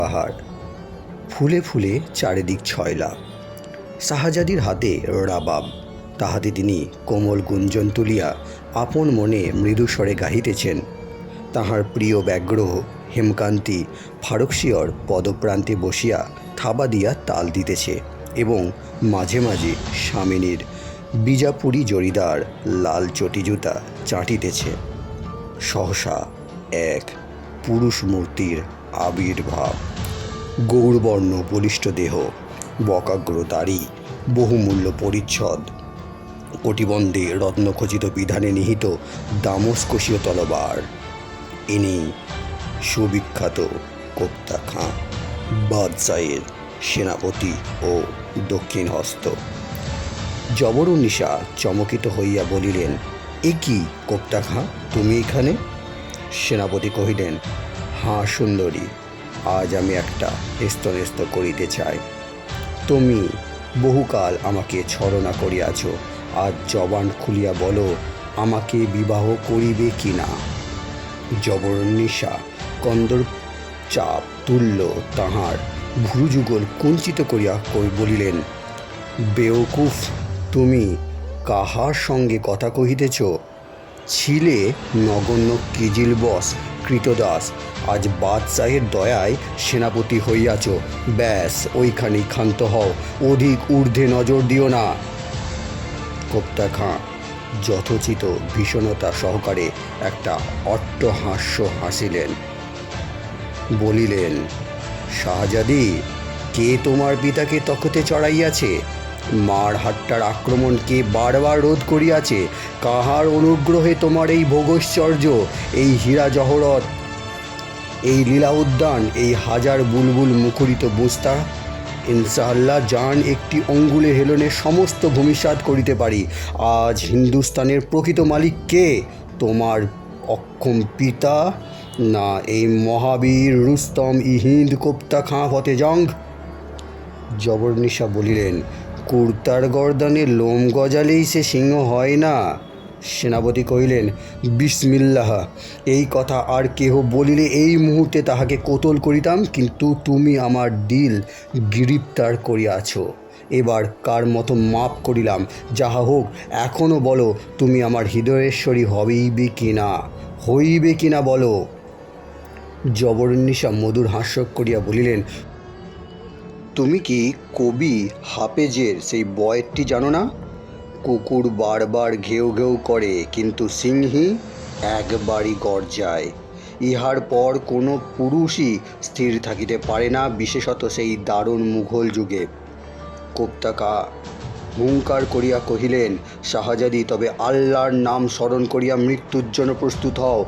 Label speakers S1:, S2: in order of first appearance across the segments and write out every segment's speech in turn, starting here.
S1: পাহাড়, ফুলে ফুলে চারিদিক ছয়লা। শাহজাদির হাতে রাবাব, তাহাতে তিনি কোমল গুঞ্জন তুলিয়া আপন মনে মৃদুস্বরে গাহিতেছেন। তাহার প্রিয় ব্যাঘ্র হেমকান্তি ফারুকশিয়র পদপ্রান্তে বসিয়া থাবা দিয়া তাল দিতেছে এবং মাঝে মাঝে স্বামিনীর বিজাপুরি জরিদার লাল চটি জুতা চাটিতেছে। সহসা এক পুরুষ মূর্তির আবির্ভাব। গৌরবর্ণ বলিষ্ঠ দেহ, বকাগ্র দাড়ি, বহুমূল্য পরিচ্ছদ, কটিবন্ধে রত্নখচিত বিধানে নিহিত দামস্কসীয় তলবার। ইনি সুবিখ্যাত কোপ্তা খাঁ, বাদশাহের সেনাপতি ও দক্ষিণ হস্ত। জবরুন্নিসা চমকিত হইয়া বলিলেন, এ কি কোপ্তা খাঁ, তুমি এখানে? সেনাপতি কহিলেন, হাঁ সুন্দরী, আজ আমি একটা স্তনেস্ত করিতে চাই। তুমি বহুকাল আমাকে ছলনা করিয়াছ, আজ জবান খুলিয়া বলো, আমাকে বিবাহ করিবে কি না? জবরুন্নিসা কন্দর চাপ তুল্য তাহার ভ্রুযুগল কুঞ্চিত করিয়া বলিলেন, বেওকুফ, তুমি কাহার সঙ্গে কথা কহিতেছ? ছিলে নগণ্য কিজিলবশ কৃতদাস, আজ বাদশাহের দয়ায় সেনাপতি হইয়াছ। ব্যাস, ওইখানেই ক্ষান্ত হও, অধিক ঊর্ধ্বে নজর দিও না। কোপ্তা খাঁ যথোচিত ভীষণতা সহকারে একটা অট্টহাস্য হাসিলেন। বলিলেন, শাহজাদি, কে তোমার পিতাকে তখতে চড়াইয়াছে? মার হাট্টার আক্রমণ কে বারবার রোধ করিয়াছে? কাহার অনুগ্রহে তোমার এই ভোগৈশ্বর্য, এই হীরা জহরত, এই লীলা উদ্যান, এই হাজার বুলবুল মুখরিত বুস্তা? ইনশাআল্লাহ জান একটি অঙ্গুলে হেলনে সমস্ত ভূমিসাৎ করিতে পারি। আজ হিন্দুস্তানের প্রকৃত মালিক কে? তোমার অক্ষম পিতা, না এই মহাবীর রুস্তম ই হিন্দ কোপ্তা খাঁ ফতে জং? জবরুন্নিসা বলিলেন, কুর্তার গর্দানে লোম গজালেই সে সিংহ হয় না। সেনাপতি কহিলেন, বিসমিল্লাহ, এই কথা আর কেহ বলিলে এই মুহূর্তে তাহাকে কোতল করিতাম, কিন্তু তুমি আমার দিল গ্রেপ্তার করিয়াছ। এবার কার মতো মাপ করিলাম, যাহা হোক, এখনও বলো, তুমি আমার হৃদয়েশ্বরী হইবে কি না বলো। জবরুন্নিসা মধুর হাস্য করিয়া বলিলেন, তুমি কি কবি হাফেজের সেই বয়েটটি জানো না? কুকুর বারবার ঘেউ ঘেউ করে, কিন্তু সিংহী একবারই গর্জায়। ইহার পর কোনো পুরুষই স্থির থাকিতে পারে না, বিশেষত সেই দারুণ মুঘল যুগে। কোপ্তা খাঁ হুঙ্কার করিয়া কহিলেন, শাহজাদি, তবে আল্লাহর নাম স্মরণ করিয়া মৃত্যুর জন্য প্রস্তুত হও।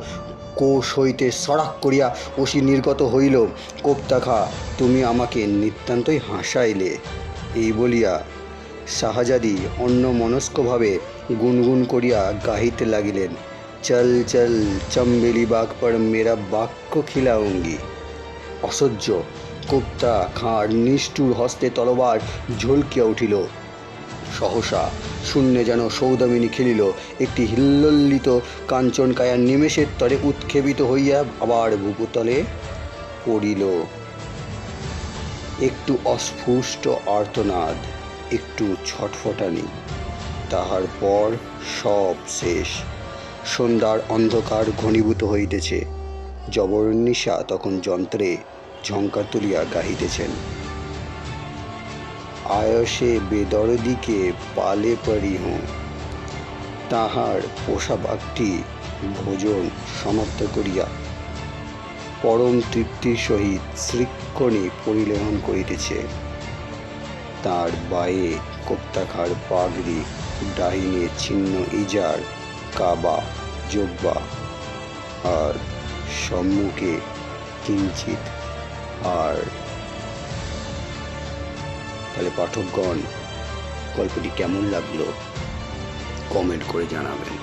S1: কোষ হইতে সড়াক করিয়া অসি নির্গত হইল। কোপ্তা খাঁ, তুমি আমাকে নিতান্তই হাসাইলে। এই বলিয়া শাহজাদি অন্যমনস্কভাবে গুনগুন করিয়া গাহিতে লাগিলেন, চল চল চম্বেলি বাঘ পর মেরা বাক্য খিলাউঙ্গি। অসহ্য কোপ্তা খাঁর নিষ্ঠুর হস্তে তলবার ঝলকিয়া উঠিল। সহসা শূন্যে যেন সৌদামিনী খেলিল। একটি হিল্লোলিত কাঞ্চনকায়া নিমেষের তরে উৎক্ষেপিত হইয়া আবার ভূপতলে পড়িল। একটু অস্ফুষ্ট আর্তনাদ, একটু ছটফটানি, তাহার পর সব শেষ। সন্ধ্যার অন্ধকার ঘনীভূত হইতেছে। জবরুন্নিসা তখন যন্ত্রে ঝঙ্কার তুলিয়া গাহিতেছেন, আয়সে বেদরদিকে পালে পড়ি হোঁ। তাহার পোষা বাঘটি ভোজন সমাপ্ত করিয়া পরম তৃপ্তির সহিত শৃঙ্খনি পরিলেহন করিতেছে। তার বায়ে কোপ্তা খাঁর পাগড়ি, ডাহিনে ছিন্ন ইজার, কাবা, জব্বা, আর সম্মুখে কিঞ্চিত আর। তাহলে পাঠকগণ, গল্পটি কেমন লাগলো কমেন্ট করে জানাবেন।